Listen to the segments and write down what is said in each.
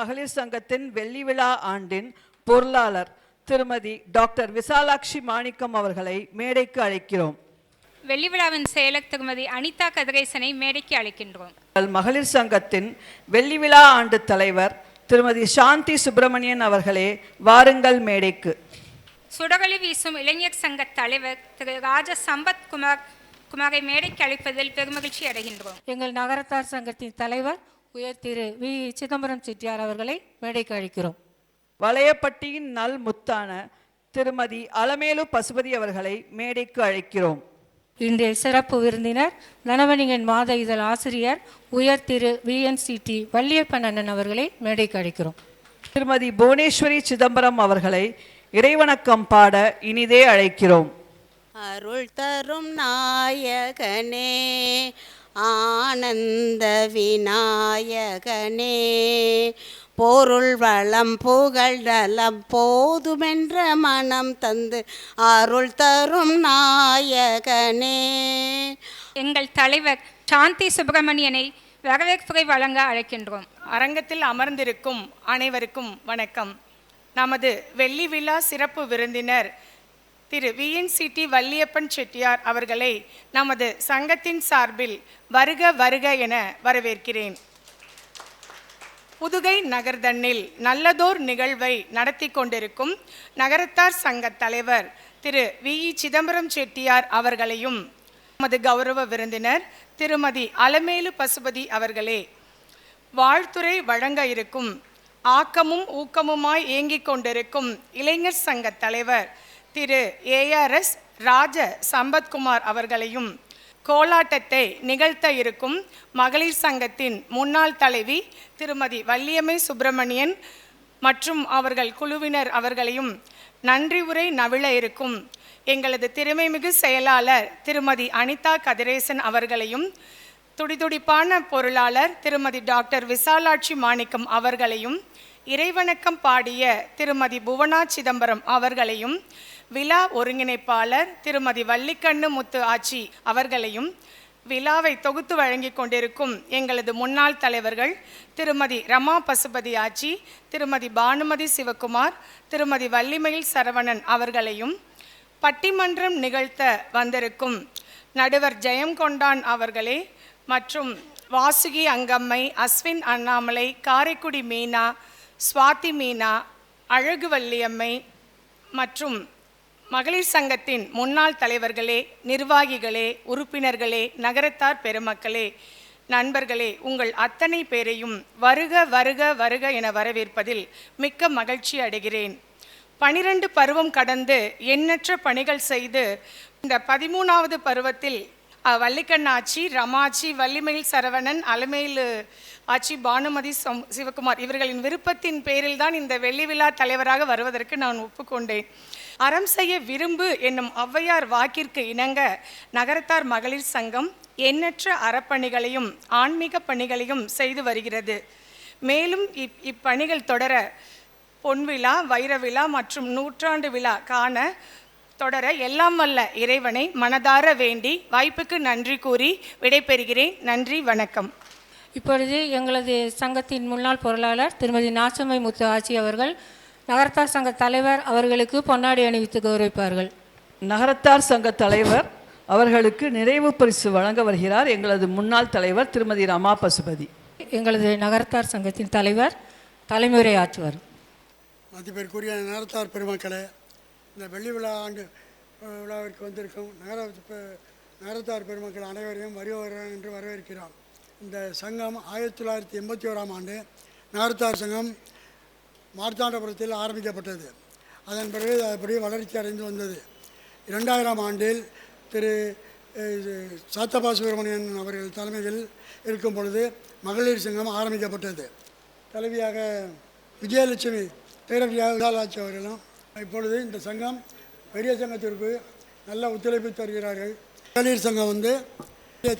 மகளிர் சங்கத்தின் வெள்ளி விழா ஆண்டின் பொருளாளர் திருமதி டாக்டர் விசாலாட்சி மாணிக்கம் அவர்களை மேடைக்கு அழைக்கிறோம். வெள்ளி விழாவின் செயலர் திருமதி அனிதா கதிரேசனை மேடைக்கு அழைக்கின்றோம். மகளிர் சங்கத்தின் வெள்ளி விழா ஆண்டு தலைவர் திருமதி சாந்தி சுப்பிரமணியன் அவர்களே வாருங்கள் மேடைக்கு. சுடரொளி வீசும் இளைஞர் சங்க தலைவர் திரு ராஜ சம்பத் குமாரை மேடைக்கு அழைப்பதில் பெருமகிழ்ச்சி அடைகின்றோம். எங்கள் நகரத்தார் சங்கத்தின் தலைவர் உயர் திரு வி சிதம்பரம் செட்டியார் அவர்களை மேடைக்கு அழைக்கிறோம். வளையப்பட்டியின் நல் முத்தான திருமதி அலமேலு பசுபதி அவர்களை மேடைக்கு அழைக்கிறோம். இன்றைய சிறப்பு விருந்தினர் தனவணிகன் மாத இதழ் ஆசிரியர் உயர் திரு VNCT வள்ளியப்பன் அண்ணன் அவர்களை மேடைக்கு அழைக்கிறோம். திருமதி புவனேஸ்வரி சிதம்பரம் அவர்களை இறைவணக்கம் பாட இனிதே அழைக்கிறோம். அருள் தரும் நாயகனே ஆனந்த விநாயகனே பொருள் வளம் புகழ் நலம் போதுமென்ற மனம் தந்து அருள் தரும் நாயகனே. எங்கள் தலைவர் சாந்தி சுப்பிரமணியனை வரவேற்புரை வழங்க அழைக்கின்றோம். அரங்கத்தில் அமர்ந்திருக்கும் அனைவருக்கும் வணக்கம். நமது வெள்ளி விழா சிறப்பு விருந்தினர் திரு VNCT வள்ளியப்பன் செட்டியார் அவர்களை நமது சங்கத்தின் சார்பில் வருக வருக என வரவேற்கிறேன். புதுகை நகர்தன்னில் நல்லதோர் நிகழ்வை நடத்தி கொண்டிருக்கும் நகரத்தார் சங்க தலைவர் திரு VE சிதம்பரம் செட்டியார் அவர்களையும் நமது கௌரவ விருந்தினர் திருமதி அலமேலு பசுபதி அவர்களே வாழ்த்துரை வழங்க இருக்கும் ஆக்கமும் ஊக்கமுமாய் இயங்கிக் கொண்டிருக்கும் இளைஞர் சங்க தலைவர் திரு ARS ராஜ சம்பத்குமார் அவர்களையும் கோலாட்டத்தை நிகழ்த்த இருக்கும் மகளிர் சங்கத்தின் முன்னாள் தலைவி திருமதி வள்ளியம்மை சுப்பிரமணியன் மற்றும் அவர்கள் குழுவினர் அவர்களையும் நன்றி உரை நவிழ இருக்கும் எங்களது திறமைமிகு செயலாளர் திருமதி அனிதா கதிரேசன் அவர்களையும் துடிதுடிப்பான பொருளாளர் திருமதி டாக்டர் விசாலாட்சி மாணிக்கம் அவர்களையும் இறைவணக்கம் பாடிய திருமதி புவனா சிதம்பரம் அவர்களையும் விழா ஒருங்கிணைப்பாளர் திருமதி வள்ளிக்கண்ணு முத்து ஆச்சி அவர்களையும் விழாவை தொகுத்து வழங்கி கொண்டிருக்கும் எங்களது முன்னாள் தலைவர்கள் திருமதி ரமா பசுபதி ஆச்சி, திருமதி பானுமதி சிவகுமார், திருமதி வள்ளிமயில் சரவணன் அவர்களையும் பட்டிமன்றம் நிகழ்த்த வந்திருக்கும் நடுவர் ஜெயம் கொண்டான் அவர்களே மற்றும் வாசுகி அங்கம்மை, அஸ்வின் அண்ணாமலை, காரைக்குடி மீனா, சுவாதி மீனா, அழகு வள்ளியம்மை மற்றும் மகளிர் சங்கத்தின் முன்னாள் தலைவர்களே, நிர்வாகிகளே, உறுப்பினர்களே, நகரத்தார் பெருமக்களே, நண்பர்களே, உங்கள் அத்தனை பேரையும் வருக வருக வருக என வரவேற்பதில் மிக்க மகிழ்ச்சி அடைகிறேன். 12 பருவம் கடந்து எண்ணற்ற பணிகள் செய்து இந்த 13வது பருவத்தில் வள்ளிக்கண்ணாச்சி, ரமாச்சி, வள்ளிமயில் சரவணன், அலமேலு ஆச்சி, பானுமதி சிவகுமார் இவர்களின் விருப்பத்தின் பேரில் தான் இந்த வெள்ளி விழா தலைவராக வருவதற்கு நான் ஒப்புக்கொண்டேன். அறம் செய்ய விரும்பு என்னும் ஔவையார் வாக்கிற்கு இணங்க நகரத்தார் மகளிர் சங்கம் எண்ணற்ற அறப்பணிகளையும் ஆன்மீக பணிகளையும் செய்து வருகிறது. மேலும் இப்பணிகள் தொடர பொன்விழா, வைர விழா மற்றும் நூற்றாண்டு விழா காண தொடர எல்லாம் வல்ல இறைவனை மனதார வேண்டி வாய்ப்புக்கு நன்றி கூறி விடைபெறுகிறேன். நன்றி, வணக்கம். இப்பொழுது எங்களது சங்கத்தின் முன்னாள் பொருளாளர் திருமதி நாசம்மை முத்து ஆச்சி அவர்கள் நகரத்தார் சங்க தலைவர் அவர்களுக்கு பொன்னாடை அணிவித்து கௌரவிப்பார்கள். நகரத்தார் சங்க தலைவர் அவர்களுக்கு நிறைவு பரிசு வழங்க வருகிறார் எங்களது முன்னாள் தலைவர் திருமதி ரமா பசுபதி. எங்களது நகரத்தார் சங்கத்தின் தலைவர் தலைமுறை ஆற்றுவார். மதிப்பிற்குரிய நகரத்தார் பெருமக்களே, இந்த வெள்ளி விழா ஆண்டு விழாவிற்கு வந்திருக்கும் நகரத்தார் பெருமக்கள் அனைவரையும் வருவார்கள் என்று வரவேற்கிறோம். இந்த சங்கம் 1981ஆம் ஆண்டு நகரத்தார் சங்கம் மார்த்தாண்டபுரத்தில் ஆரம்பிக்கப்பட்டது. அதன் பிறகு அப்படியே வளர்ச்சி அடைந்து வந்தது. 2000ஆம் ஆண்டில் திரு சாத்தப்பா சுப்பிரமணியன் அவர்கள் தலைமையில் இருக்கும் பொழுது மகளிர் சங்கம் ஆரம்பிக்கப்பட்டது. தலைவியாக விஜயலட்சுமி பேரவையாக விசாலாட்சி அவர்களும் இப்பொழுது இந்த சங்கம் பெரிய சங்கத்திற்கு நல்ல ஒத்துழைப்பு தருகிறார்கள். மகளிர் சங்கம்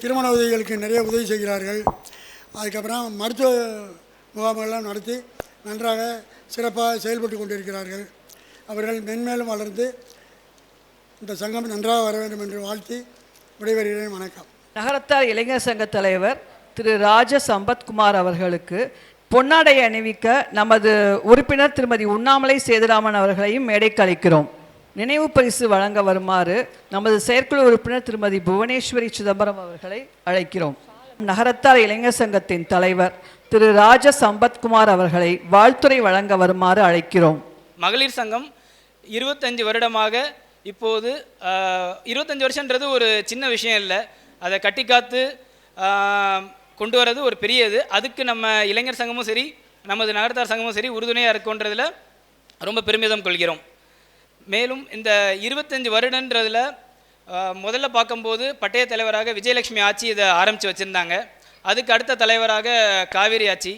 திருமண உதவிகளுக்கு நிறைய உதவி செய்கிறார்கள். அதுக்கப்புறம் மருத்துவ முகாம்களெல்லாம் நடத்தி நன்றாக சிறப்பாக செயல்பட்டு கொண்டிருக்கிறார்கள். அவர்கள் மென்மேலும் வளர்ந்து இந்த சங்கம் நன்றாக வர வேண்டும் என்று வாழ்த்தி விடைபெறுகிறேன். வணக்கம். நகரத்தார் இளைஞர் சங்க தலைவர் திரு ராஜ சம்பத்குமார் அவர்களுக்கு பொன்னாடை அணிவிக்க நமது உறுப்பினர் திருமதி உண்ணாமலை சேதுராமன் அவர்களையும் மேடைக்கு அழைக்கிறோம். நினைவு பரிசு வழங்க வருமாறு நமது செயற்குழு உறுப்பினர் திருமதி புவனேஸ்வரி சிதம்பரம் அவர்களை அழைக்கிறோம். நகரத்தார் இளைஞர் சங்கத்தின் தலைவர் திரு ராஜ சம்பத்குமார் அவர்களை வாழ்த்துரை வழங்க வருமாறு அழைக்கிறோம். மகளிர் சங்கம் 25 வருடமாக இப்போது 25 வருஷன்றது ஒரு சின்ன விஷயம் இல்லை. அதை கட்டி காத்து கொண்டு வர்றது ஒரு பெரியது. அதுக்கு நம்ம இளைஞர் சங்கமும் சரி நமது நகரத்தார் சங்கமும் சரி உறுதுணையாக இருக்குன்றதில் ரொம்ப பெருமிதம் கொள்கிறோம். மேலும் இந்த 25 வருடன்றதில் முதல்ல பார்க்கும்போது பட்டய தலைவராக விஜயலட்சுமி ஆட்சி இதை ஆரம்பித்து வச்சுருந்தாங்க. அதுக்கு அடுத்த தலைவராக காவேரி ஆட்சி.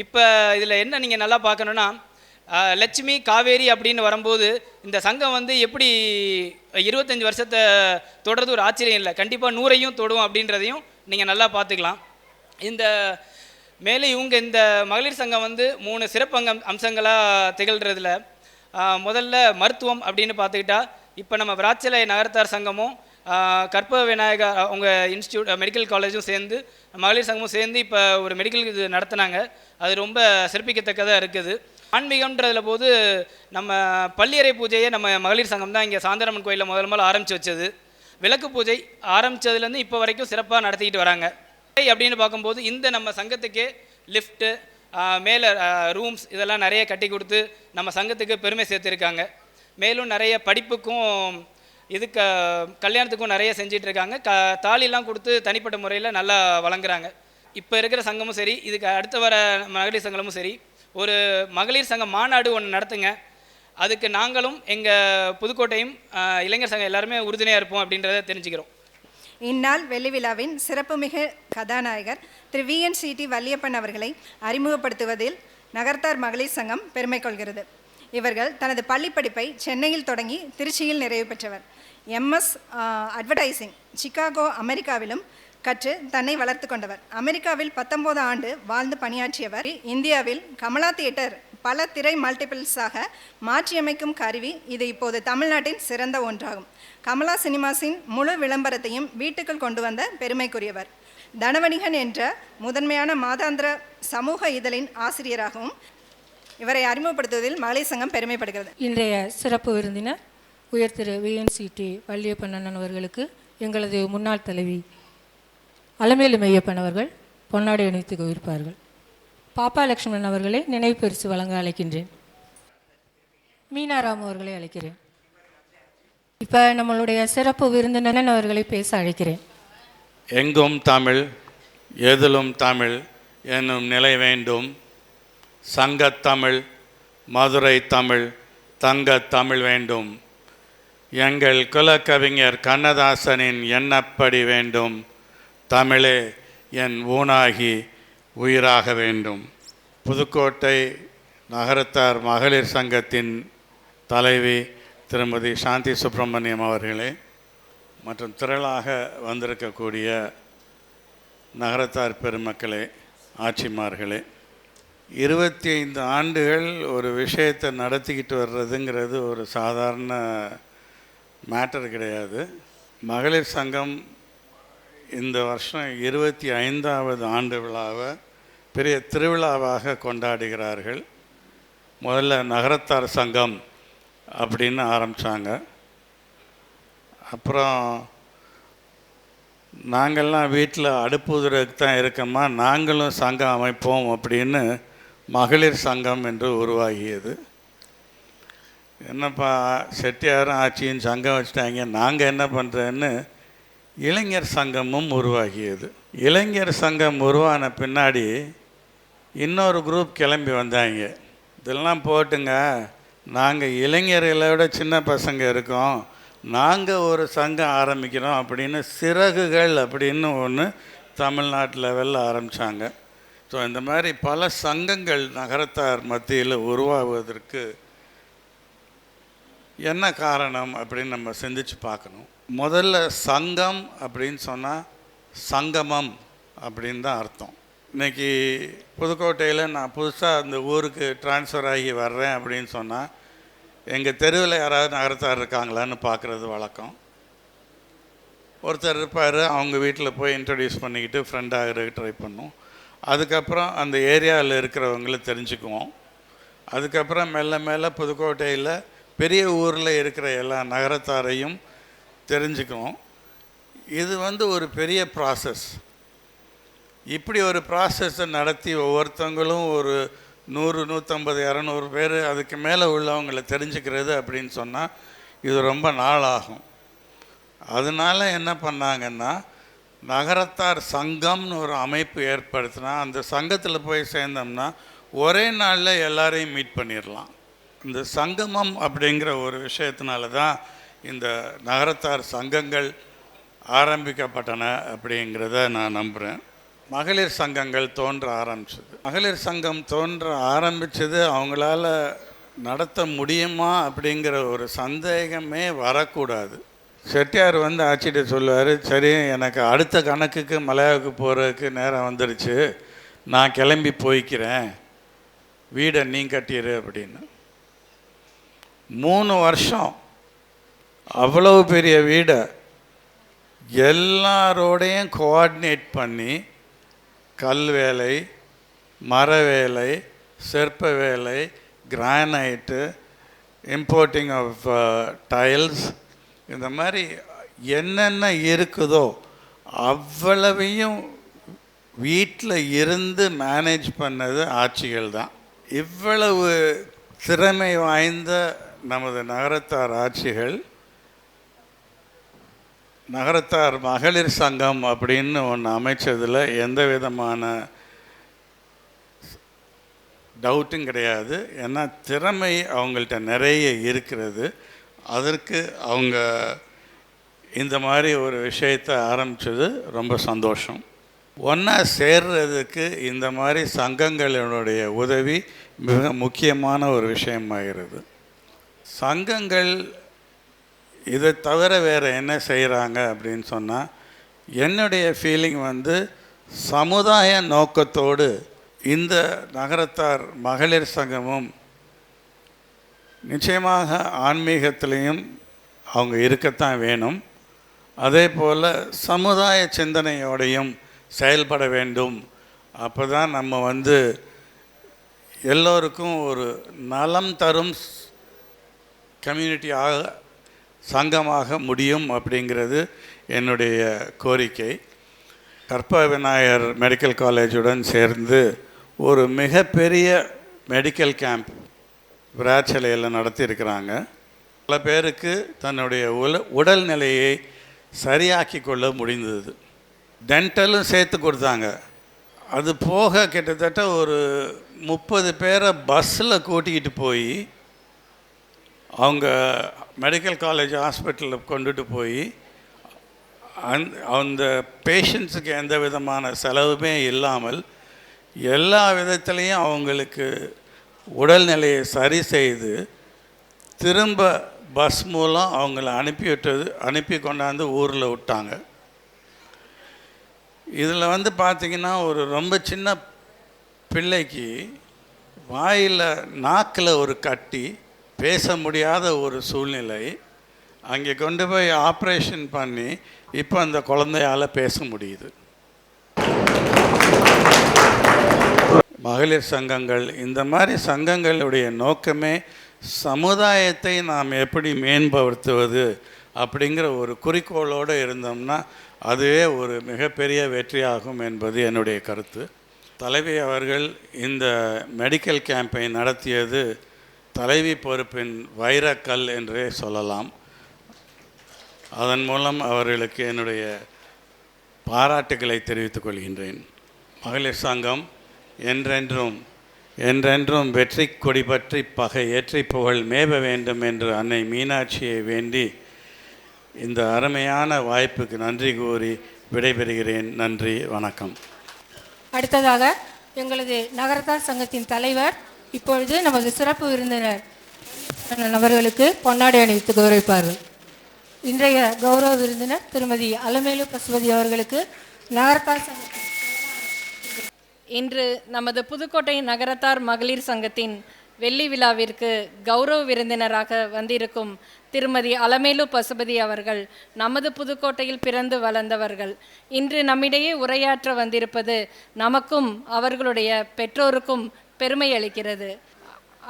இப்போ இதில் என்ன நீங்கள் நல்லா பார்க்கணுன்னா, லட்சுமி காவேரி அப்படின்னு வரும்போது இந்த சங்கம் எப்படி 25 வருஷத்தை தொடர்றது ஒரு ஆச்சரியம் இல்லை. கண்டிப்பாக 100ஐயும் தொடுவோம் அப்படின்றதையும் நீங்கள் நல்லா பார்த்துக்கலாம். இந்த மேலே இவங்க இந்த மகளிர் சங்கம் 3 சிறப்பு அம்சங்களாக திகழ்கிறதுல முதல்ல மருத்துவம் அப்படின்னு பார்த்துக்கிட்டா, இப்போ நம்ம விராச்சலை நகரத்தார் சங்கமும் கற்ப விநாயகா அவங்க இன்ஸ்டியூட் மெடிக்கல் காலேஜும் சேர்ந்து மகளிர் சங்கமும் சேர்ந்து இப்போ ஒரு மெடிக்கல் இது நடத்தினாங்க. அது ரொம்ப சிறப்பிக்கத்தக்கதாக இருக்குது. ஆன்மீகம்ன்றதில் போது நம்ம பள்ளியறை பூஜையை நம்ம மகளிர் சங்கம் தான் இங்கே சாந்தரம்மன் கோயிலில் முதல் ஆரம்பித்து வச்சது. விளக்கு பூஜை ஆரம்பித்ததுலேருந்து இப்போ வரைக்கும் சிறப்பாக நடத்திக்கிட்டு வராங்க. அப்படின்னு பார்க்கும்போது இந்த நம்ம சங்கத்துக்கே லிஃப்ட்டு மேலே ரூம்ஸ் இதெல்லாம் நிறைய கட்டி கொடுத்து நம்ம சங்கத்துக்கு பெருமை சேர்த்துருக்காங்க. மேலும் நிறைய படிப்புக்கும் இதுக்கு கல்யாணத்துக்கும் நிறைய செஞ்சிட்ருக்காங்க. தாலிலாம் கொடுத்து தனிப்பட்ட முறையில் நல்லா வழங்குறாங்க. இப்போ இருக்கிற சங்கமும் சரி, இதுக்கு அடுத்து வர மகளிர் சங்கமும் சரி, ஒரு மகளிர் சங்க மாநாடு ஒன்று நடத்துங்க. அதுக்கு நாங்களும் எங்கள் புதுக்கோட்டையும் இளைஞர் சங்கம் எல்லாருமே உறுதுணையாக இருப்போம் அப்படின்றத தெரிஞ்சுக்கிறோம். இந்நாள் வெள்ளி விழாவின் சிறப்புமிகு கதாநாயகர் திரு VNCT வல்லியப்பன் அவர்களை அறிமுகப்படுத்துவதில் நகரத்தார் மகளிர் சங்கம் பெருமை கொள்கிறது. இவர்கள் தனது பள்ளி படிப்பை சென்னையில் தொடங்கி திருச்சியில் நிறைவு பெற்றவர். MS அட்வர்டைசிங் சிகாகோ அமெரிக்காவிலும் கற்று தன்னை வளர்த்து கொண்டவர். அமெரிக்காவில் 19 ஆண்டு வாழ்ந்து பணியாற்றியவர். இந்தியாவில் கமலா தியேட்டர் பல திரை மல்டிபிள்ஸாக மாற்றியமைக்கும் கருவி இது இப்போது தமிழ்நாட்டின் சிறந்த ஒன்றாகும். கமலா சினிமாஸின் முழு விளம்பரத்தையும் வீட்டுக்குள் கொண்டு வந்த பெருமைக்குரியவர். தனவணிகன் என்ற முதன்மையான மாதாந்திர சமூக இதழின் ஆசிரியராகவும் இவரை அறிமுகப்படுத்துவதில் மகளிர் சங்கம் பெருமைப்படுகிறது. இன்றைய சிறப்பு விருந்தினர் உயர் திரு VNCT வல்லியப்பன் அண்ணன் அவர்களுக்கு எங்களது முன்னாள் தலைவி அலமேலு மெய்யப்பன் அவர்கள் பொன்னாடை அணிவித்து கௌரவிப்பார்கள். பாப்பா லட்சுமணன் அவர்களை நினைவு பரிசு வழங்க அழைக்கின்றேன். மீனாராம் அவர்களை அழைக்கிறேன். இப்போ நம்மளுடைய சிறப்பு விருந்தினர் அவர்களை பேச அழைக்கிறேன். எங்கும் தமிழ் எதிலும் தமிழ் என்னும் நிலை வேண்டும். சங்கத்தமிழ் மதுரை தமிழ் தங்கத்தமிழ் வேண்டும். எங்கள் குலக்கவிஞர் கண்ணதாசனின் எண்ணப்படி வேண்டும். தமிழே என் ஊனாகி உயிராக வேண்டும். புதுக்கோட்டை நகரத்தார் மகளிர் சங்கத்தின் தலைவி திருமதி சாந்தி சுப்பிரமணியம் அவர்களே மற்றும் திரளாக வந்திருக்கக்கூடிய நகரத்தார் பெருமக்களே, ஆட்சிமார்களே, 25 ஆண்டுகள் ஒரு விஷயத்தை நடத்திக்கிட்டு வர்றதுங்கிறது ஒரு சாதாரண மேட்டர் கிடையாது. மகளிர் சங்கம் இந்த வருஷம் 25வது ஆண்டு விழாவை பெரிய திருவிழாவாக கொண்டாடுகிறார்கள். முதல்ல நகரத்தார் சங்கம் அப்படின்னு ஆரம்பித்தாங்க. அப்புறம் நாங்கள்லாம் வீட்டில் அடுப்புதுறதுக்கு தான் இருக்கோமா, நாங்களும் சங்கம் அமைப்போம் அப்படின்னு மகளிர் சங்கம் என்று உருவாகியது. என்னப்பா செட்டியாரும் ஆட்சியும் சங்கம் வச்சுட்டாங்க, நாங்கள் என்ன பண்ணுறேன்னு இளைஞர் சங்கமும் உருவாகியது. இளைஞர் சங்கம் உருவான பின்னாடி இன்னொரு குரூப் கிளம்பி வந்தாங்க. இதெல்லாம் போட்டுங்க, நாங்கள் இளைஞர்களை விட சின்ன பசங்க இருக்கோம், நாங்கள் ஒரு சங்கம் ஆரம்பிக்கிறோம் அப்படின்னு சிறகுகள் அப்படின்னு ஒன்று தமிழ்நாட்டு லெவலில் ஆரம்பித்தாங்க. ஸோ இந்த மாதிரி பல சங்கங்கள் நகரத்தார் மத்தியில் உருவாகுவதற்கு என்ன காரணம் அப்படின்னு நம்ம சிந்திச்சு பார்க்கணும். முதல்ல சங்கம் அப்படின்னு சொன்னால் சங்கமம் அப்படின்னு தான் அர்த்தம். இன்றைக்கி புதுக்கோட்டையில் நான் புதுசாக அந்த ஊருக்கு ட்ரான்ஸ்ஃபர் ஆகி வர்றேன் அப்படின்னு சொன்னால் எங்கள் தெருவில் யாராவது நகரத்தார் இருக்காங்களான்னு பார்க்குறது வழக்கம். ஒருத்தர் இருப்பார், அவங்க வீட்டில் போய் இன்ட்ரடியூஸ் பண்ணிக்கிட்டு ஃப்ரெண்டாக ட்ரை பண்ணும். அதுக்கப்புறம் அந்த ஏரியாவில் இருக்கிறவங்கள தெரிஞ்சுக்குவோம். அதுக்கப்புறம் மெல்ல மெல்ல புதுக்கோட்டையில் பெரிய ஊரில் இருக்கிற எல்லா நகரத்தாரையும் தெரிஞ்சுக்குவோம். இது ஒரு பெரிய ப்ராசஸ். இப்படி ஒரு ப்ராசஸை நடத்தி ஒவ்வொருத்தவங்களும் ஒரு 100, 150, 200 பேர் அதுக்கு மேலே உள்ளவங்களை தெரிஞ்சுக்கிறது அப்படின்னு சொன்னால் இது ரொம்ப நாள் ஆகும். அதனால் என்ன பண்ணாங்கன்னா, நகரத்தார் சங்கம்னு ஒரு அமைப்பு ஏற்படுத்தினா அந்த சங்கத்தில் போய் சேர்ந்தோம்னா ஒரே நாளில் எல்லாரையும் மீட் பண்ணிடலாம். இந்த சங்கமம் அப்படிங்கிற ஒரு விஷயத்தினால தான் இந்த நகரத்தார் சங்கங்கள் ஆரம்பிக்கப்பட்டன அப்படிங்கிறத நான் நம்புகிறேன். மகளிர் சங்கங்கள் தோன்ற ஆரம்பிச்சது. மகளிர் சங்கம் தோன்ற ஆரம்பித்தது அவங்களால நடத்த முடியுமா அப்படிங்கிற ஒரு சந்தேகமே வரக்கூடாது. செட்டியார் ஆட்சிகிட்ட சொல்லுவார், சரி எனக்கு அடுத்த கணக்குக்கு மலையாவுக்கு போகிறதுக்கு நேரம் வந்துடுச்சு, நான் கிளம்பி போய்க்கிறேன், வீடை நீ கட்டிடு அப்படின்னு. 3 வருஷம் அவ்வளவு பெரிய வீடை எல்லாரோடையும் கோஆர்டினேட் பண்ணி கல் வேலை, மர வேலை, சிற்ப வேலை, கிரானைட்டு, இம்போர்ட்டிங் ஆஃப் டைல்ஸ், இந்த மாதிரி என்னென்ன இருக்குதோ அவ்வளவையும் வீட்டில் இருந்து மேனேஜ் பண்ணது ஆட்சிகள் தான். இவ்வளவு திறமை வாய்ந்த நமது நகரத்தார் ஆட்சிகள் நகரத்தார் மகளிர் சங்கம் அப்படின்னு ஒன்று அமைச்சதில் எந்த விதமான டவுட்டும் கிடையாது. ஏன்னா திறமை அவங்கள்ட்ட நிறைய இருக்கிறது. அதற்கு அவங்க இந்த மாதிரி ஒரு விஷயத்தை ஆரம்பித்தது ரொம்ப சந்தோஷம். ஒன்றா சேர்றதுக்கு இந்த மாதிரி சங்கங்களினுடைய உதவி மிக முக்கியமான ஒரு விஷயமாகிறது. சங்கங்கள் இதை தவிர வேறு என்ன செய்கிறாங்க அப்படின்னு சொன்னால், என்னுடைய ஃபீலிங் சமுதாய நோக்கத்தோடு இந்த நகரத்தார் மகளிர் சங்கமும் நிச்சயமாக ஆன்மீகத்திலையும் அவங்க இருக்கத்தான் வேணும். அதே போல் சமுதாய சிந்தனையோடையும் செயல்பட வேண்டும். அப்போ தான் நம்ம எல்லோருக்கும் ஒரு நலம் தரும் கம்யூனிட்டியாக சங்கமாக முடியும் அப்படிங்கிறது என்னுடைய கோரிக்கை. கற்ப விநாயகர் மெடிக்கல் காலேஜுடன் சேர்ந்து ஒரு மிகப்பெரிய மெடிக்கல் கேம்ப் விராச்சலையில் நடத்தியிருக்கிறாங்க. பல பேருக்கு தன்னுடைய உடல்நிலையை சரியாக்கி கொள்ள முடிந்தது. டென்டலும் சேர்த்து கொடுத்தாங்க. அது போக கிட்டத்தட்ட ஒரு 30 பேரை பஸ்ஸில் கூட்டிக்கிட்டு போய் அவங்க மெடிக்கல் காலேஜ் ஹாஸ்பிட்டலில் கொண்டுட்டு போய் அந்த பேஷண்ட்ஸுக்கு எந்த விதமான செலவுமே இல்லாமல் எல்லா விதத்துலேயும் அவங்களுக்கு உடல்நிலையை சரி செய்து திரும்ப பஸ் மூலம் அவங்கள அனுப்பி கொண்டாந்து ஊரில் விட்டாங்க. இதில் பார்த்திங்கன்னா ஒரு ரொம்ப சின்ன பிள்ளைக்கு வாயில் நாக்கில் ஒரு கட்டி, பேச முடியாத ஒரு சூழ்நிலை. அங்கே கொண்டு போய் ஆப்ரேஷன் பண்ணி இப்போ அந்த குழந்தையால் பேச முடியுது. மகளிர் சங்கங்கள், இந்த மாதிரி சங்கங்களுடைய நோக்கமே சமுதாயத்தை நாம் எப்படி மேம்படுத்துவது அப்படிங்கிற ஒரு குறிக்கோளோடு இருந்தோம்னா அதுவே ஒரு மிகப்பெரிய வெற்றியாகும் என்பது என்னுடைய கருத்து. தலைவி அவர்கள் இந்த மெடிக்கல் கேம்பை நடத்தியது தலைவி பொறுப்பின் வைரக்கல் என்றே சொல்லலாம். அதன் மூலம் அவர்களுக்கு என்னுடைய பாராட்டுக்களை தெரிவித்துக் கொள்கின்றேன். மகளிர் சங்கம் என்றென்றும் என்றென்றும் வெற்றி கொடி பற்றி பகை ஏற்றி புகழ் மேவ வேண்டும் என்று அன்னை மீனாட்சியை வேண்டி இந்த அருமையான வாய்ப்புக்கு நன்றி கூறி விடைபெறுகிறேன். நன்றி, வணக்கம். அடுத்ததாக எங்களது நகரத்தார் சங்கத்தின் தலைவர் இப்பொழுது நமது சிறப்பு விருந்தினர் அவர்களுக்கு பொன்னாடை அணிவித்து கௌரவிப்பார்கள். இன்றைய கௌரவ விருந்தினர் திருமதி அலமேலு பசுபதி அவர்களுக்கு நகரத்தார் சங்க இன்று நமது புதுக்கோட்டை நகரத்தார் மகளிர் சங்கத்தின் வெள்ளி விழாவிற்கு கௌரவ விருந்தினராக வந்திருக்கும் திருமதி அலமேலு பசுபதி அவர்கள் நமது புதுக்கோட்டையில் பிறந்து வளர்ந்தவர்கள். இன்று நம்மிடையே உரையாற்ற வந்திருப்பது நமக்கும் அவர்களுடைய பெற்றோருக்கும் பெருமை அளிக்கிறது.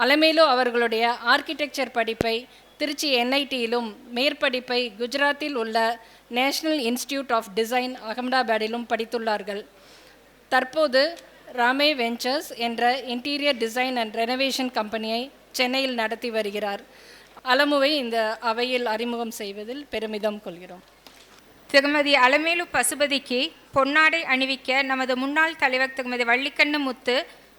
அலமேலு அவர்களுடைய ஆர்கிடெக்சர் படிப்பை திருச்சி என்ஐடியிலும் மேற்படிப்பை குஜராத்தில் உள்ள நேஷனல் இன்ஸ்டிடியூட் ஆஃப் டிசைன் அகமதாபாத்திலும் படித்துள்ளார்கள். தற்போது ராமே வெஞ்சர்ஸ் என்ற இன்டீரியர் டிசைன் அண்ட் ரெனோவேஷன் கம்பெனியை சென்னையில் நடத்தி வருகிறார். அலமுவை இந்த அவையில் அறிமுகம் செய்வதில் பெருமிதம் கொள்கிறோம். திருமதி அலமேலு பசுபதிக்கு பொன்னாடை அணிவிக்க நமது முன்னாள் தலைவர் திருமதி வள்ளிக்கண்ணு முத்து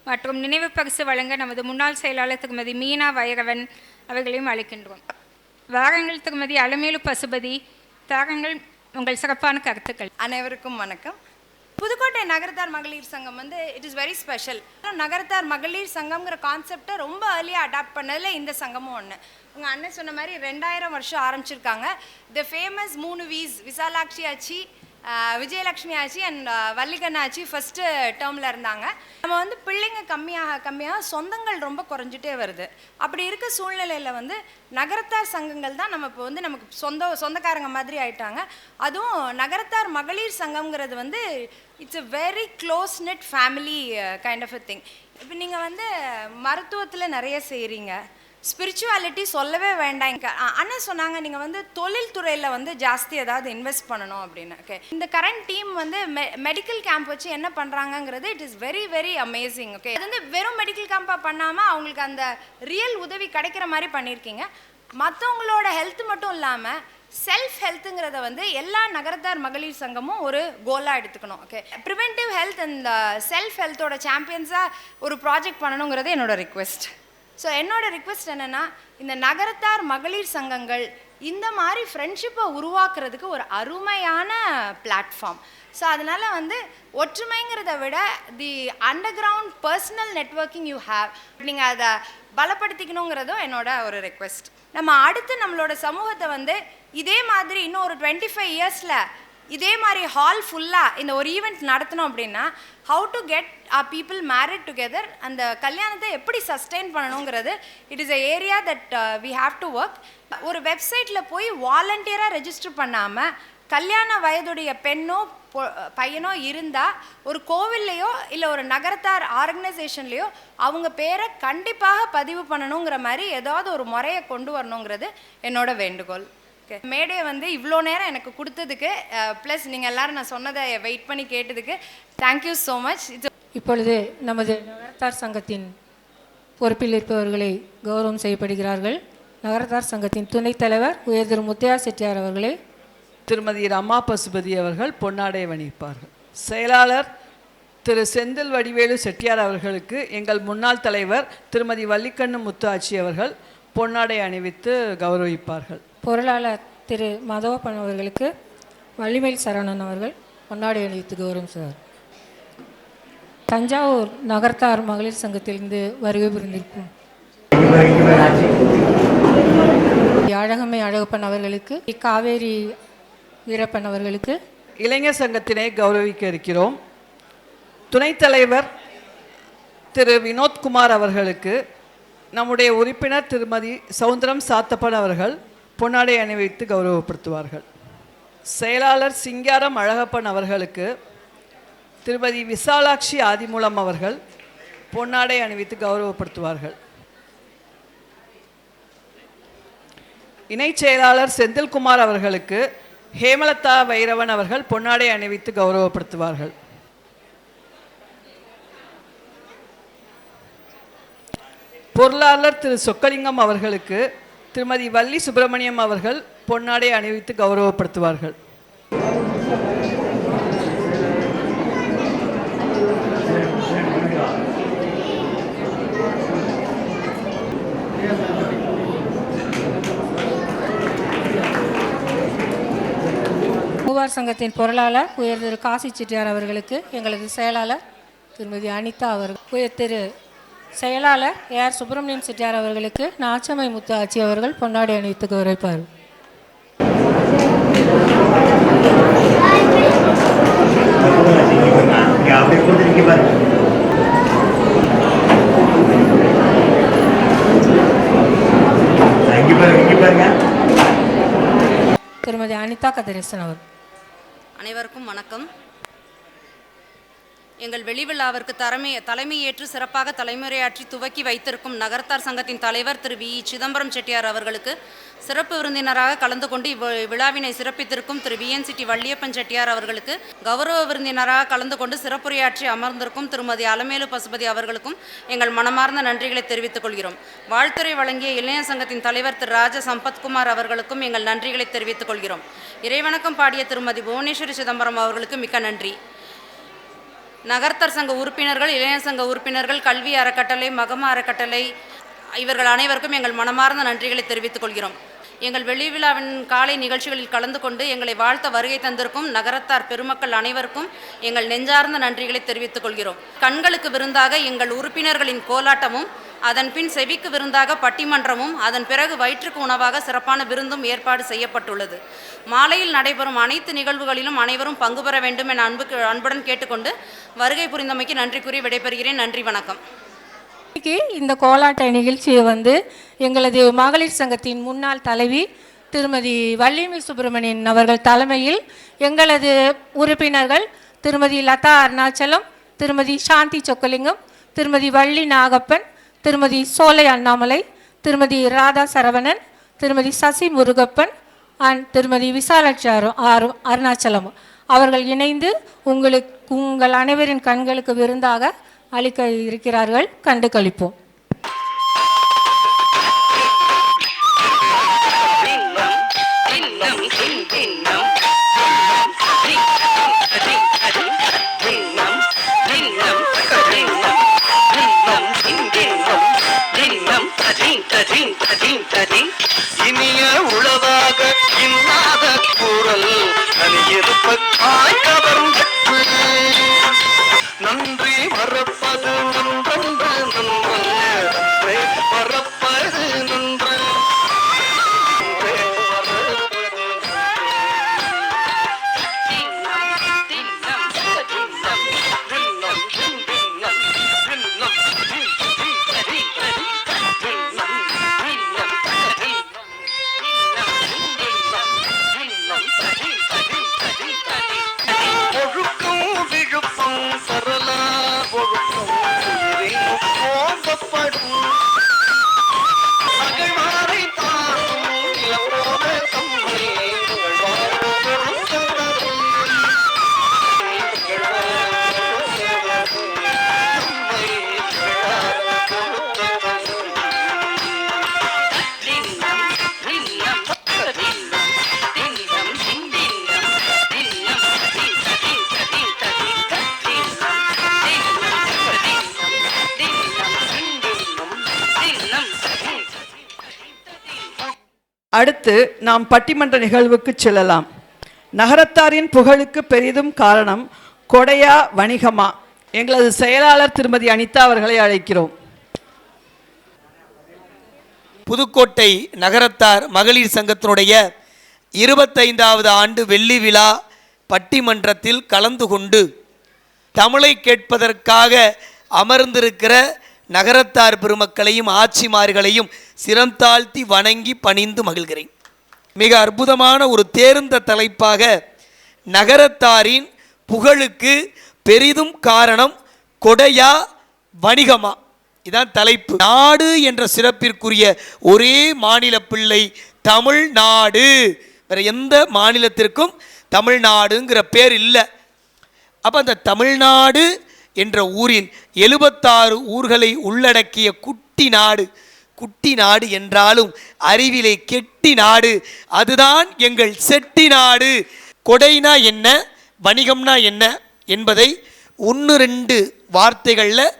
மற்றும் நினைவு பரிசு வழங்க நமது முன்னாள் செயலாளர் திருமதி மீனா வைரவன் அவர்களையும் அழைக்கின்றோம். வாரங்கள் திருமதி அலமேலு பசுபதி, தாரங்கள் உங்கள் சிறப்பான கருத்துக்கள். அனைவருக்கும் வணக்கம். புதுக்கோட்டை நகரத்தார் மகளிர் சங்கம் வந்து இட் இஸ் வெரி ஸ்பெஷல். நகரத்தார் மகளிர் சங்கம்ங்கிற கான்செப்டை ரொம்ப ஏர்லியாக அடாப்ட் பண்ணதில் இந்த சங்கமும் ஒன்று. உங்கள் அண்ணன் சொன்ன மாதிரி 2000 வருஷம் ஆரம்பிச்சிருக்காங்க. The famous 3 V's Visalakshi Aachi, Vijayalakshmi Aachi and Vallikanna Aachi first டேர்மில் இருந்தாங்க. நம்ம வந்து பிள்ளைங்க கம்மியாக சொந்தங்கள் ரொம்ப குறைஞ்சிட்டே வருது. அப்படி இருக்க சூழ்நிலையில் வந்து நகரத்தார் சங்கங்கள் தான் நம்ம இப்போ வந்து நமக்கு சொந்தக்காரங்க மாதிரி ஆயிட்டாங்க. அதுவும் நகரத்தார் மகளிர் சங்கம்ங்கிறது வந்து it's a very close knit family kind of a thing. இப்போ நீங்கள் வந்து மருத்துவத்தில் நிறைய செய்கிறீங்க, ஸ்பிரிச்சுவாலிட்டி சொல்லவே வேண்டாம். அண்ணன் சொன்னாங்க நீங்கள் வந்து தொழில்துறையில் வந்து ஜாஸ்தி ஏதாவது இன்வெஸ்ட் பண்ணணும் அப்படின்னு. ஓகே, இந்த கரண்ட் டீம் வந்து மெடிக்கல் கேம்ப் வச்சு என்ன பண்ணுறாங்கங்கிறது it is very very amazing. Okay, அது வந்து வெறும் மெடிக்கல் கேம்பாக பண்ணாமல் அவங்களுக்கு அந்த ரியல் உதவி கிடைக்கிற மாதிரி பண்ணியிருக்கீங்க. மற்றவங்களோட ஹெல்த் மட்டும் இல்லாமல் செல்ஃப் ஹெல்த்துங்கிறத வந்து எல்லா நகரத்தார் மகளிர் சங்கமும் ஒரு கோலாக எடுத்துக்கணும். Okay, preventive health and self ஹெல்த்தோட சாம்பியன்ஸாக ஒரு ப்ராஜெக்ட் பண்ணணுங்கிறது என்னோட ரிக்வெஸ்ட். ஸோ என்னோட ரிக்வெஸ்ட் என்னென்னா, இந்த நகரத்தார் மகளிர் சங்கங்கள் இந்த மாதிரி ஃப்ரெண்ட்ஷிப்பை உருவாக்குறதுக்கு ஒரு அருமையான பிளாட்ஃபார்ம். ஸோ அதனால் வந்து ஒற்றுமைங்கிறத விட தி under ground personal networking you have, நீங்கள் அதை பலப்படுத்திக்கணுங்கிறதும் என்னோட ஒரு ரெக்வெஸ்ட். நம்ம அடுத்து நம்மளோட சமூகத்தை வந்து இதே மாதிரி இன்னும் ஒரு 25 இயர்ஸில் இதே மாதிரி ஹால் ஃபுல்லாக இந்த ஒரு ஈவெண்ட் நடத்தணும் அப்படின்னா how to get people married together, அந்த கல்யாணத்தை எப்படி சஸ்டெயின் பண்ணணுங்கிறது it is a area that we have to work. ஒரு வெப்சைட்டில் போய் வாலண்டியராக ரெஜிஸ்டர் பண்ணாமல் கல்யாண வயதுடைய பெண்ணோ பையனோ இருந்தால் ஒரு கோவில்லையோ இல்லை ஒரு நகரத்தார் ஆர்கனைசேஷன்லேயோ அவங்க பேரை கண்டிப்பாக பதிவு பண்ணணுங்கிற மாதிரி ஏதாவது ஒரு முறையை கொண்டு வரணுங்கிறது என்னோட வேண்டுகோள். மேடையை வந்து இவ்வளோ நேரம் எனக்கு கொடுத்ததுக்கு ப்ளஸ் நீங்கள் எல்லோரும் நான் சொன்னதை வெயிட் பண்ணி கேட்டதுக்கு தேங்க்யூ ஸோ மச். இப்பொழுது நமது நகரத்தார் சங்கத்தின் பொறுப்பில் இருப்பவர்களை கௌரவம் செய்யப்படுகிறார்கள். நகரத்தார் சங்கத்தின் துணைத் தலைவர் உயர் திரு முத்தையா செட்டியார் அவர்களே திருமதி ரமா பசுபதி அவர்கள் பொன்னாடை அணிவிப்பார்கள். செயலாளர் திரு செந்தில் வடிவேலு செட்டியார் அவர்களுக்கு எங்கள் முன்னாள் தலைவர் திருமதி வள்ளிக்கண்ணு முத்து ஆச்சி அவர்கள் பொன்னாடை அணிவித்து கௌரவிப்பார்கள். பொருளாளர் திரு மதவப்பன் அவர்களுக்கு வள்ளிமேல் சரவணன் அவர்கள் பொன்னாடை அணிவித்து கௌரவம் செய்வார். தஞ்சாவூர் நகரத்தார் மகளிர் சங்கத்திலிருந்து வருகை புரிந்திருக்கும் அழகம்மை அழகப்பன் அவர்களுக்கு, காவேரி வீரப்பன் அவர்களுக்கு இளைஞர் சங்கத்தினை கௌரவிக்க இருக்கிறோம். துணைத் தலைவர் திரு வினோத்குமார் அவர்களுக்கு நம்முடைய உறுப்பினர் திருமதி சவுந்தரம் சாத்தப்பன் அவர்கள் பொன்னாடை அணிவித்து கௌரவப்படுத்துவார்கள். செயலாளர் சிங்காரம் அழகப்பன் அவர்களுக்கு திருமதி விசாலாட்சி ஆதிமூலம் அவர்கள் பொன்னாடை அணிவித்து கௌரவப்படுத்துவார்கள். இணைச் செயலாளர் செந்தில்குமார் அவர்களுக்கு ஹேமலதா வைரவன் அவர்கள் பொன்னாடை அணிவித்து கௌரவப்படுத்துவார்கள். பொருளாளர் திரு சொக்கலிங்கம் அவர்களுக்கு திருமதி வள்ளி சுப்பிரமணியம் அவர்கள் பொன்னாடை அணிவித்து கௌரவப்படுத்துவார்கள். மூவார் சங்கத்தின் பொருளாளர் உயர் திரு காசி செட்டியார் அவர்களுக்கு எங்களது செயலாளர் திருமதி அனிதா அவர்கள், உயர் திரு செயலாளர் ஏஆர் சுப்பிரமணியம் செட்டியார் அவர்களுக்கு நாச்சமை முத்து ஆட்சி அவர்கள் பொன்னாடை அணிவித்து கௌரவிப்பார்கள். திருமதி அனிதா கதிரேசன் அவர். அனைவருக்கும் வணக்கம். எங்கள் வெளிவிழாவிற்கு தலைமையேற்று சிறப்பாக தலைமுறையாற்றி துவக்கி வைத்திருக்கும் நகரத்தார் சங்கத்தின் தலைவர் திரு வி சிதம்பரம் செட்டியார் அவர்களுக்கு சிறப்பு விருந்தினராக கலந்து கொண்டு இவ்விழாவினை சிறப்பித்திருக்கும் திரு விஎன்சிடி வள்ளியப்பன் செட்டியார் அவர்களுக்கு கௌரவ விருந்தினராக கலந்து கொண்டு சிறப்புரையாற்றி அமர்ந்திருக்கும் திருமதி அலமேலு பசுபதி அவர்களுக்கும் எங்கள் மனமார்ந்த நன்றிகளை தெரிவித்துக் கொள்கிறோம். வாழ்த்துறை வழங்கிய இளைஞர் சங்கத்தின் தலைவர் திரு ராஜ சம்பத்குமார் அவர்களுக்கும் எங்கள் நன்றிகளை தெரிவித்துக் கொள்கிறோம். இறைவணக்கம் பாடிய திருமதி புவனேஸ்வரி சிதம்பரம் அவர்களுக்கு மிக்க நன்றி. நகர்த்தார் சங்க உறுப்பினர்கள், இளைஞர் சங்க உறுப்பினர்கள், கல்வி அறக்கட்டளை, மகம அறக்கட்டளை இவர்கள் அனைவருக்கும் எங்கள் மனமார்ந்த நன்றிகளை தெரிவித்துக் கொள்கிறோம். எங்கள் வெளிவிழாவின் காலை நிகழ்ச்சிகளில் கலந்து கொண்டு எங்களை வாழ்த்த வருகை தந்திருக்கும் நகரத்தார் பெருமக்கள் அனைவருக்கும் எங்கள் நெஞ்சார்ந்த நன்றிகளை தெரிவித்துக் கொள்கிறோம். கண்களுக்கு விருந்தாக எங்கள் உறுப்பினர்களின் கோலாட்டமும், அதன் பின் செவிக்கு விருந்தாக பட்டிமன்றமும், அதன் பிறகு வயிற்றுக்கு உணவாக சிறப்பான விருந்தும் ஏற்பாடு செய்யப்பட்டுள்ளது. மாலையில் நடைபெறும் அனைத்து நிகழ்வுகளிலும் அனைவரும் பங்கு பெற வேண்டும் என அன்புடன் கேட்டுக்கொண்டு வருகை புரிந்தமைக்கு நன்றி கூறி விடைபெறுகிறேன். நன்றி, வணக்கம். இந்த கோலாட்ட நிகழ்ச்சியை எங்களது மகளிர் சங்கத்தின் முன்னாள் தலைவி திருமதி வள்ளியம்மை சுப்பிரமணியன் அவர்கள் தலைமையில் எங்களது உறுப்பினர்கள் திருமதி லதா அருணாச்சலம், திருமதி சாந்தி சொக்கலிங்கம், திருமதி வள்ளி நாகப்பன், திருமதி சோலை அண்ணாமலை, திருமதி ராதா சரவணன், திருமதி சசி முருகப்பன் அண்ட் திருமதி விசாலட்சி அருணாச்சலம் அவர்கள் இணைந்து உங்கள் அனைவரின் கண்களுக்கு விருந்தாக அளிக்க இருக்கிறார்கள். கண்டு கழிப்போம். இனிய உளவாக இன்னாத கூறல் நன்றி மறப்பது நன்றன்று நன்றே மறப்பது நன்று அடுத்து நாம் பட்டிமன்ற நிகழ்வுக்கு செல்லலாம். நகரத்தாரின் புகழுக்கு பெரிதும் காரணம் கொடையா வணிகமா? எங்களது செயலாளர் திருமதி அனிதா அவர்களை அழைக்கிறோம். புதுக்கோட்டை நகரத்தார் மகளிர் சங்கத்தினுடைய 25வது ஆண்டு வெள்ளி விழா பட்டிமன்றத்தில் கலந்து கொண்டு தமிழை கேட்பதற்காக அமர்ந்திருக்கிற நகரத்தார் பெருமக்களையும் ஆட்சிமார்களையும் சிரம் தாழ்த்தி வணங்கி பணிந்து மகிழ்கிறேன். மிக அற்புதமான ஒரு தேர்ந்த தலைப்பாக நகரத்தாரின் புகழுக்கு பெரிதும் காரணம் கொடையா வணிகமா, இதான் தலைப்பு. நாடு என்ற சிறப்பிற்குரிய ஒரே மாநில பிள்ளை தமிழ்நாடு. வேற எந்த மாநிலத்திற்கும் தமிழ்நாடுங்கிற பேர் இல்லை. அப்போ அந்த தமிழ்நாடு என்ற ஊரில் 76 ஊர்களை உள்ளடக்கிய குட்டி நாடு, குட்டி நாடு என்றாலும் அறிவிலே கெட்டி நாடு, அதுதான் எங்கள் செட்டி நாடு. கொடைனா என்ன, வணிகம்னா என்ன என்பதை 1-2 வார்த்தைகளில்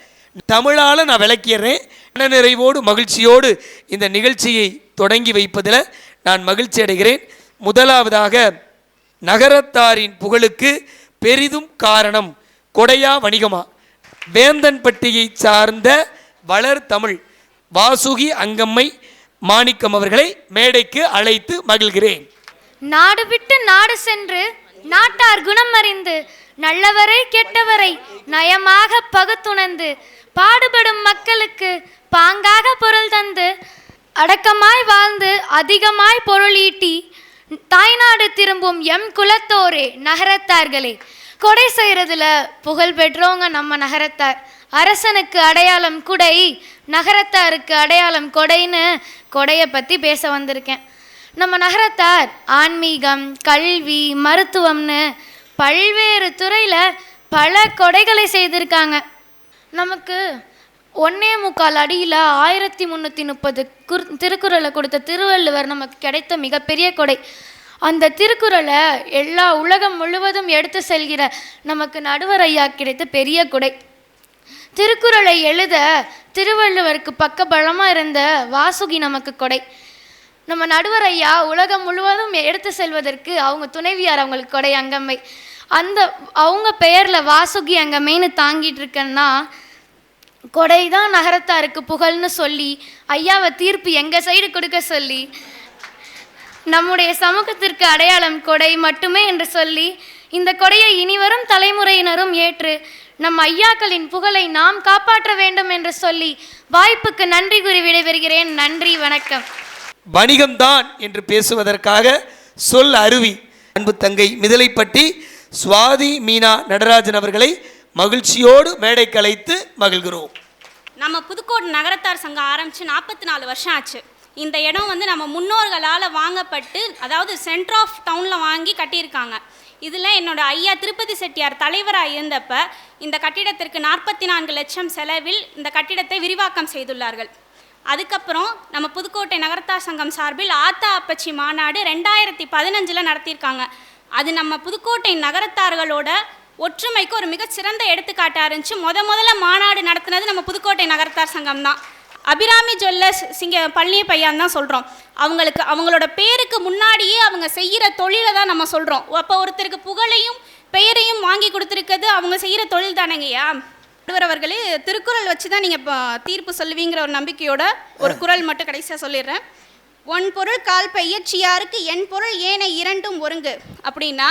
தமிழால் நான் விளக்கிறேன். மனநிறைவோடு மகிழ்ச்சியோடு இந்த நிகழ்ச்சியை தொடங்கி வைப்பதில் நான் மகிழ்ச்சி அடைகிறேன். முதலாவதாக, நகரத்தாரின் புகழுக்கு பெரிதும் காரணம் கொடையா வணிகமா? வேந்தன்பட்டியை சார்ந்த வளர் தமிழ் வாசுகி அங்கம்மை மாணிக்கம் அவர்களை மேடைக்கு அழைத்து மகிழ்கிறேன். நாடு விட்டு நாடு சென்று நாட்டார் குணம் அறிந்து நல்லவரை கெட்டவரை நயமாக பகுத்துணர்ந்து பாடுபடும் மக்களுக்கு பாங்காக பொருள் தந்து அடக்கமாய் வாழ்ந்து அதிகமாய் பொருள் ஈட்டி தாய்நாடு திரும்பும் எம் குலத்தோரே நகரத்தார்களே. கொடை செய்கிறதுல புகழ் பெற்றவங்க நம்ம நகரத்தார். அரசனுக்கு அடையாளம் குடை, நகரத்தாருக்கு அடையாளம் கொடைன்னு கொடையை பற்றி பேச வந்திருக்கேன். நம்ம நகரத்தார் ஆன்மீகம், கல்வி, மருத்துவம்னு பல்வேறு துறையில் பல கொடைகளை செய்திருக்காங்க. நமக்கு 1.25 அடியில் 1330 திருக்குறளை கொடுத்த திருவள்ளுவர் நமக்கு கிடைத்த மிகப்பெரிய கொடை. அந்த திருக்குறளை எல்லா உலகம் முழுவதும் எடுத்து செல்கிற நமக்கு நடுவர் ஐயா கிடைத்த பெரிய கொடை. திருக்குறளை எழுத திருவள்ளுவருக்கு பக்கபலமாக இருந்த வாசுகி நமக்கு கொடை. நம்ம நடுவர் ஐயா உலகம் முழுவதும் எடுத்து செல்வதற்கு அவங்க துணைவியார் அவங்களுக்கு கொடை அங்கம்மை. அவங்க பெயரில் வாசுகி அங்கம்மைன்னு தாங்கிட்டு இருக்கேன்னா கொடை தான் நகரத்தாருக்கு புகழ்னு சொல்லி ஐயாவை தீர்ப்பு எங்கள் சைடு கொடுக்க சொல்லி நம்முடைய சமூகத்திற்கு அடையாளம் கொடை மட்டுமே என்று சொல்லி இந்த கொடையை இனிவரும் தலைமுறையினரும் ஏற்று நம் ஐயாக்களின் புகழை நாம் காப்பாற்ற வேண்டும் என்று சொல்லி வாய்ப்புக்கு நன்றி கூறி விடைபெறுகிறேன். நன்றி, வணக்கம். வணிகம்தான் என்று பேசுவதற்காக சொல் அருவி அன்பு தங்கை மிதலைப்பட்டி சுவாதி மீனா நடராஜன் அவர்களை மகிழ்ச்சியோடு மேடைக்கு அழைத்து மகிழ்கிறோம். நம்ம புதுக்கோட்டை நகரத்தார் சங்கம் ஆரம்பித்து 44 வருஷம் ஆச்சு. இந்த இடம் வந்து நம்ம முன்னோர்களால் வாங்கப்பட்டு, அதாவது சென்டர் ஆஃப் டவுனில் வாங்கி கட்டியிருக்காங்க. இதில் என்னோட ஐயா திருப்பதி செட்டியார் தலைவராக இருந்தப்ப இந்த கட்டிடத்திற்கு 44 லட்சம் செலவில் இந்த கட்டிடத்தை விரிவாக்கம் செய்துள்ளார்கள். அதுக்கப்புறம் நம்ம புதுக்கோட்டை நகரத்தார் சங்கம் சார்பில் ஆத்தா அப்பச்சி மாநாடு 2015 நடத்தியிருக்காங்க. அது நம்ம புதுக்கோட்டை நகரத்தார்களோட ஒற்றுமைக்கு ஒரு மிகச்சிறந்த எடுத்துக்காட்டாக இருந்துச்சு. முதல்ல மாநாடு நடத்தினது நம்ம புதுக்கோட்டை நகரத்தார் சங்கம் தான். அபிராமி ஜுவல்லர்ஸ் பழனி பையான் தான் சொல்கிறோம். அவங்களோட பேருக்கு முன்னாடியே அவங்க செய்கிற தொழிலை தான் நம்ம சொல்கிறோம். அப்போ ஒருத்தருக்கு புகழையும் பெயரையும் வாங்கி கொடுத்துருக்கிறது அவங்க செய்கிற தொழில் தானேங்கய்யா. அவர்களே, திருக்குறள் வச்சு தான் நீங்கள் இப்போ தீர்ப்பு சொல்லுவீங்கிற ஒரு நம்பிக்கையோட ஒரு குறள் மட்டும் கடைசியாக சொல்லிடுறேன். ஒன் பொருள் கால் பெயர்ச்சியாருக்கு என் பொருள் ஏனை இரண்டும் ஒருங்கு அப்படின்னா,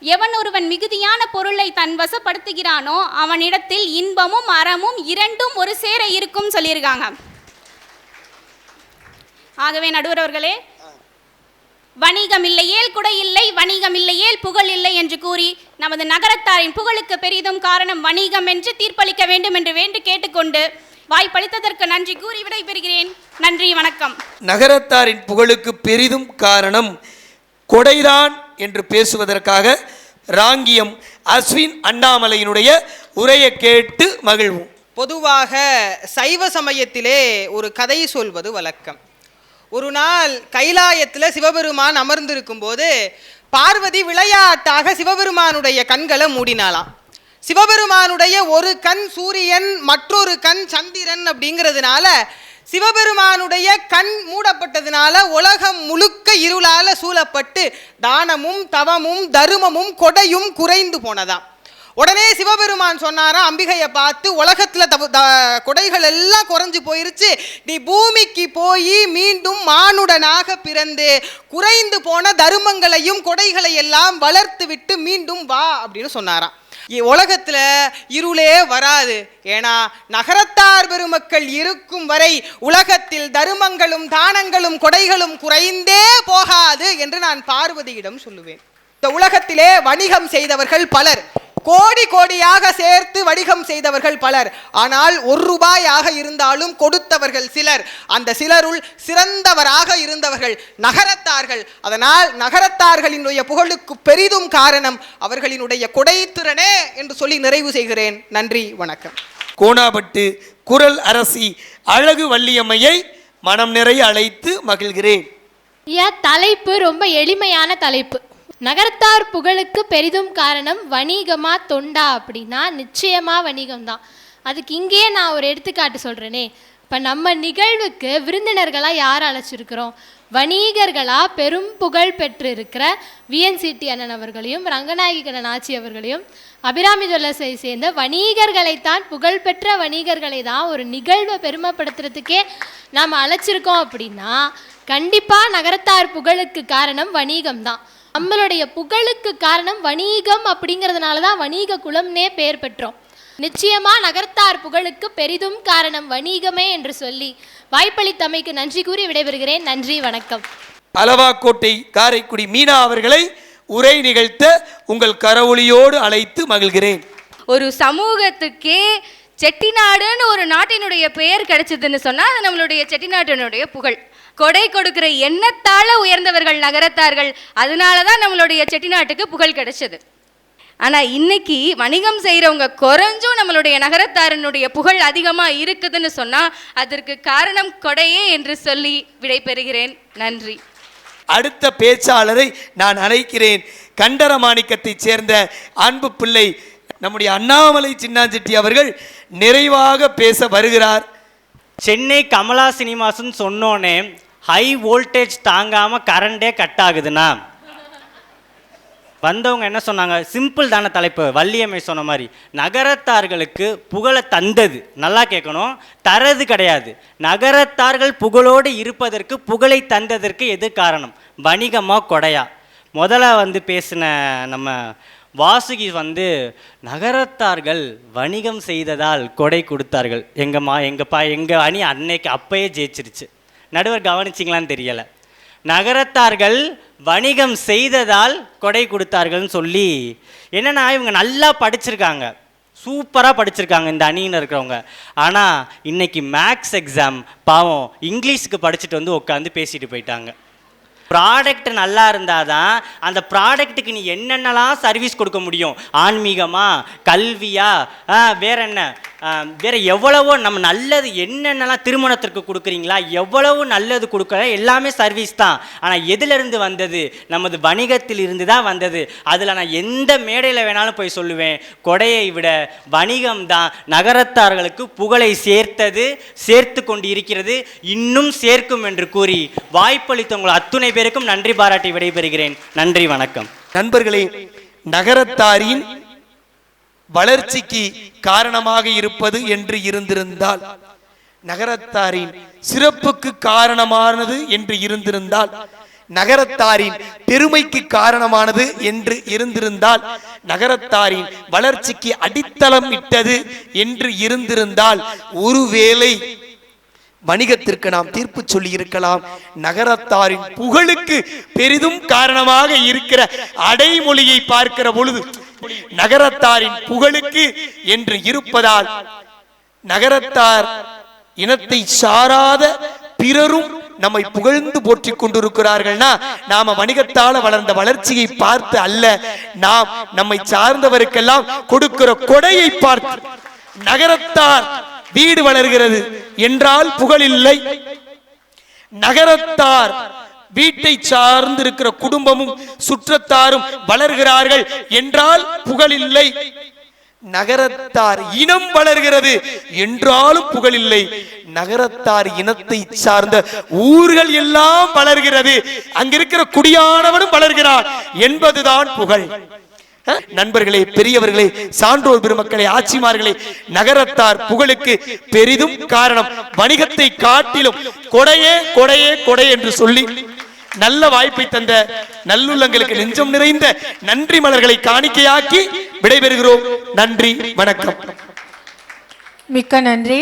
எவன் ஒருவன் மிகுதியான பொருளை தன் வசப்படுத்துகிறானோ அவனிடத்தில் இன்பமும் அறமும் இரண்டும் ஒரு சேர இருக்கும் சொல்லியிருக்காங்க. ஆகவே நடுவரவர்களே, வணிகம் இல்லையேல் குடை இல்லை, வணிகம் இல்லையேல் புகழ் இல்லை என்று கூறி நமது நகரத்தாரின் புகழுக்கு பெரிதும் காரணம் வணிகம் என்று தீர்ப்பளிக்க வேண்டும் என்று கேட்டுக்கொண்டு வாய்ப்பளித்ததற்கு நன்றி கூறி விடைபெறுகிறேன். நன்றி, வணக்கம். நகரத்தாரின் புகழுக்கு பெரிதும் காரணம் கொடைதான் என்று பேசுவதற்காக ராங்கியம் அஸ்வின் அண்ணாமலையினுடைய உரையை கேட்டு மகிழ்வோம். பொதுவாக சைவ சமயத்திலே ஒரு கதை சொல்வது வழக்கம். ஒரு நாள் கைலாயத்தில் சிவபெருமான் அமர்ந்திருக்கும் போது பார்வதி விளையாட்டாக சிவபெருமானுடைய கண்களை மூடினாலாம். சிவபெருமானுடைய ஒரு கண் சூரியன், மற்றொரு கண் சந்திரன் அப்படிங்கிறதுனால சிவபெருமானுடைய கண் மூடப்பட்டதுனால உலகம் முழுக்க இருளால சூழப்பட்டு தானமும் தவமும் தருமமும் கொடையும் குறைந்து போனதாம். உடனே சிவபெருமான் சொன்னாரா அம்பிகையை பார்த்து, உலகத்துல கொடைகள் எல்லாம் குறைஞ்சு போயிருச்சு, நீ பூமிக்கு போய் மீண்டும் மானுடனாக பிறந்து குறைந்து போன தருமங்களையும் கொடைகளை எல்லாம் வளர்த்து விட்டு மீண்டும் வா அப்படின்னு சொன்னாராம். உலகத்துல இருளே வராது. ஏன்னா நகரத்தார் பெருமக்கள் இருக்கும் வரை உலகத்தில் தருமங்களும் தானங்களும் கொடைகளும் குறைந்தே போகாது என்று நான் பார்வதியிடம் சொல்லுவேன். இந்த உலகத்திலே வணிகம் செய்தவர்கள் பலர், கோடி கோடியாக சேர்த்து வணிகம் செய்தவர்கள் பலர். ஆனால் 1 ரூபாயாக இருந்தாலும் கொடுத்தவர்கள் சிலர். அந்த சிலருள் சிறந்தவராக இருந்தவர்கள் நகரத்தார்கள். அதனால் நகரத்தார்களினுடைய புகழுக்கு பெரிதும் காரணம் அவர்களினுடைய கொடைத்திறனே என்று சொல்லி நிறைவு செய்கிறேன். நன்றி, வணக்கம். கோணாபட்டு குரல் அரசி அழகு வள்ளியம்மையை மனம் நிறைய அழைத்து மகிழ்கிறேன். தலைப்பு ரொம்ப எளிமையான தலைப்பு. நகரத்தார் புகழுக்கு பெரிதும் காரணம் வணிகமா தொண்டா அப்படின்னா நிச்சயமா வணிகம்தான். அதுக்கு இங்கேயே நான் ஒரு எடுத்துக்காட்டு சொல்கிறேனே. இப்போ நம்ம நிகழ்வுக்கு விருந்தினர்களாக யார் அழைச்சிருக்கிறோம்? வணிகர்களாக பெரும் புகழ் பெற்று இருக்கிற விஎன்சிடி அண்ணன் அவர்களையும் ரங்கநாயகி கண்ணன் ஆட்சி அவர்களையும் அபிராமி ஜுவல்லர்ஸை சேர்ந்த வணிகர்களைத்தான், புகழ்பெற்ற வணிகர்களை தான் ஒரு நிகழ்வை பெருமைப்படுத்துறதுக்கே நாம் அழைச்சிருக்கோம். அப்படின்னா கண்டிப்பாக நகரத்தார் புகழுக்கு காரணம் வணிகம் தான். நம்மளுடைய புகழுக்கு காரணம் வணிகம் அப்படிங்கிறதுனால தான் வணிக குலம்னே பெயர் பெற்றோம். நிச்சயமா நகரத்தார் புகழுக்கு பெரிதும் காரணம் வணிகமே என்று சொல்லி வாய்ப்பளித்தமைக்கு நன்றி கூறி விடைபெறுகிறேன். நன்றி, வணக்கம். அலவாக்கோட்டை காரைக்குடி மீனா அவர்களை உரை நிகழ்த்த உங்கள் கரவொலியோடு அழைத்து மகிழ்கிறேன். ஒரு சமூகத்துக்கே செட்டிநாடுன்னு ஒரு நாட்டினுடைய பெயர் கிடைச்சதுன்னு சொன்னால் அது நம்மளுடைய செட்டிநாட்டினுடைய புகழ். கொடை கொடுக்கிற எண்ணத்தால உயர்ந்தவர்கள் நகரத்தார்கள். அதனால தான் நம்மளுடைய செட்டிநாட்டுக்கு புகழ் கிடைச்சது. ஆனால் இன்னைக்கு வணிகம் செய்கிறவங்க குறைஞ்சும் நம்மளுடைய நகரத்தாரனுடைய புகழ் அதிகமாக இருக்குதுன்னு சொன்னால் அதற்கு காரணம் கொடையே என்று சொல்லி விடைபெறுகிறேன். நன்றி. அடுத்த பேச்சாளரை நான் அழைக்கிறேன். கண்டரமாணிக்கத்தைச் சேர்ந்த அன்பு பிள்ளை நம்முடைய அண்ணாமலை சின்னாஞ்செட்டி அவர்கள் நிறைவாக பேச வருகிறார். சென்னை கமலா சினிமாஸ்ன்னு சொன்னோன்னே ஹை வோல்டேஜ் தாங்காமல் கரண்டே கட் ஆகுதுண்ணா. வந்தவங்க என்ன சொன்னாங்க? சிம்பிள் தானே தலைப்பு. வள்ளியம்மை சொன்ன மாதிரி நகரத்தார்களுக்கு புகழை தந்தது, நல்லா கேட்கணும், தரது கிடையாது. நகரத்தார்கள் புகழோடு இருப்பதற்கு, புகழை தந்ததற்கு எது காரணம்? வணிகமா கொடையா? முதல்ல பேசின நம்ம வாசுகி நகரத்தார்கள் வணிகம் செய்ததால் கொடை கொடுத்தார்கள். எங்கள் அணி அன்னைக்கு அப்பயே ஜெயிச்சிருச்சு. நடுவர் கவனிச்சிங்களான்னு தெரியலை. நகரத்தார்கள் வணிகம் செய்ததால் கொடை கொடுத்தார்கள்னு சொல்லி என்னென்னா இவங்க நல்லா படிச்சிருக்காங்க, சூப்பராக படிச்சிருக்காங்க இந்த அணியில் இருக்கிறவங்க. ஆனால் இன்னைக்கு மேக்ஸ் எக்ஸாம் பாவம் இங்கிலீஷுக்கு படிச்சுட்டு உட்காந்து பேசிட்டு போயிட்டாங்க. ப்ராடக்ட் நல்லா இருந்தால் தான் அந்த ப்ராடக்ட்டுக்கு நீ என்னென்னலாம் சர்வீஸ் கொடுக்க முடியும். ஆன்மீகமா, கல்வியா, வேற என்ன, வேற எவ்வளவோ நம்ம நல்லது என்னென்னலாம் திருமணத்திற்கு கொடுக்குறீங்களா, எவ்வளவு நல்லது கொடுக்குற எல்லாமே சர்வீஸ் தான். ஆனால் எதிலிருந்து வந்தது? நமது வணிகத்தில் இருந்து தான் வந்தது. அதில் நான் எந்த மேடையில் வேணாலும் போய் சொல்லுவேன், கொடையை விட வணிகம் தான் நகரத்தார்களுக்கு புகழை சேர்த்து கொண்டு இருக்கிறது, இன்னும் சேர்க்கும் என்று கூறி வாய்ப்பளித்தவங்களை அத்துணை பேருக்கும் நன்றி பாராட்டி விடைபெறுகிறேன். நன்றி, வணக்கம். நண்பர்களே, நகரத்தாரின் வளர்ச்சிக்கு காரணமாக இருப்பது என்று இருந்திருந்தால், நகரத்தாரின் சிறப்புக்கு காரணமானது என்று இருந்திருந்தால், நகரத்தாரின் பெருமைக்கு காரணமானது என்று இருந்திருந்தால், நகரத்தாரின் வளர்ச்சிக்கு அடித்தளம் இட்டது என்று இருந்திருந்தால், ஒருவேளை வணிகத்திற்கு நாம் தீர்ப்பு சொல்லி இருக்கலாம். நகரத்தாரின் புகழுக்கு பெரிதும் காரணமாக இருக்கிற அடைமொழியை பார்க்கிற பொழுது நகரத்தாரின் புகழுக்கு என்று இருப்பதால் நகரத்தார் இனத்தை சாராத பிறரும் நம்மை புகழ்ந்து போற்றிக் கொண்டிருக்கிறார்கள்னா நாம வணிகத்தால வளர்ந்த வளர்ச்சியை பார்த்து அல்ல, நாம் நம்மை சார்ந்தவருக்கெல்லாம் கொடுக்கிற கொடையை பார்த்து. நகரத்தார் வீடு வளர்கிறது என்றால் புகழ் இல்லை. நகரத்தார் வீட்டை சார்ந்திருக்கிற குடும்பமும் சுற்றத்தாரும் வளர்கிறார்கள் என்றால் புகழ் இல்லை. நகரத்தார் இனம் வளர்கிறது என்றாலும் புகழ் இல்லை. நகரத்தார் இனத்தை சார்ந்த ஊர்கள் எல்லாம் வளர்கிறது, அங்கிருக்கிற குடியானவனும் வளர்கிறான் என்பதுதான் புகழ். நண்பர்களே, பெரியவர்களே, சான்றோர் பெருமக்களே, ஆட்சிமார்களே, நகரத்தார் புகழுக்கு பெரிதும் காரணம் வணிகத்தை காட்டிலும் கொடையே கொடையே கொடை என்று சொல்லி நல்ல வாய்ப்பை தந்த நல்லுள்ளங்களுக்கு நெஞ்சம் நிறைந்த நன்றி மலர்களை காணிக்கையாக்கி விடைபெறுகிறோம். நன்றி, வணக்கம். மிக்க நன்றி.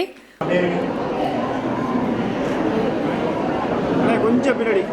கொஞ்சம் பின்னாடி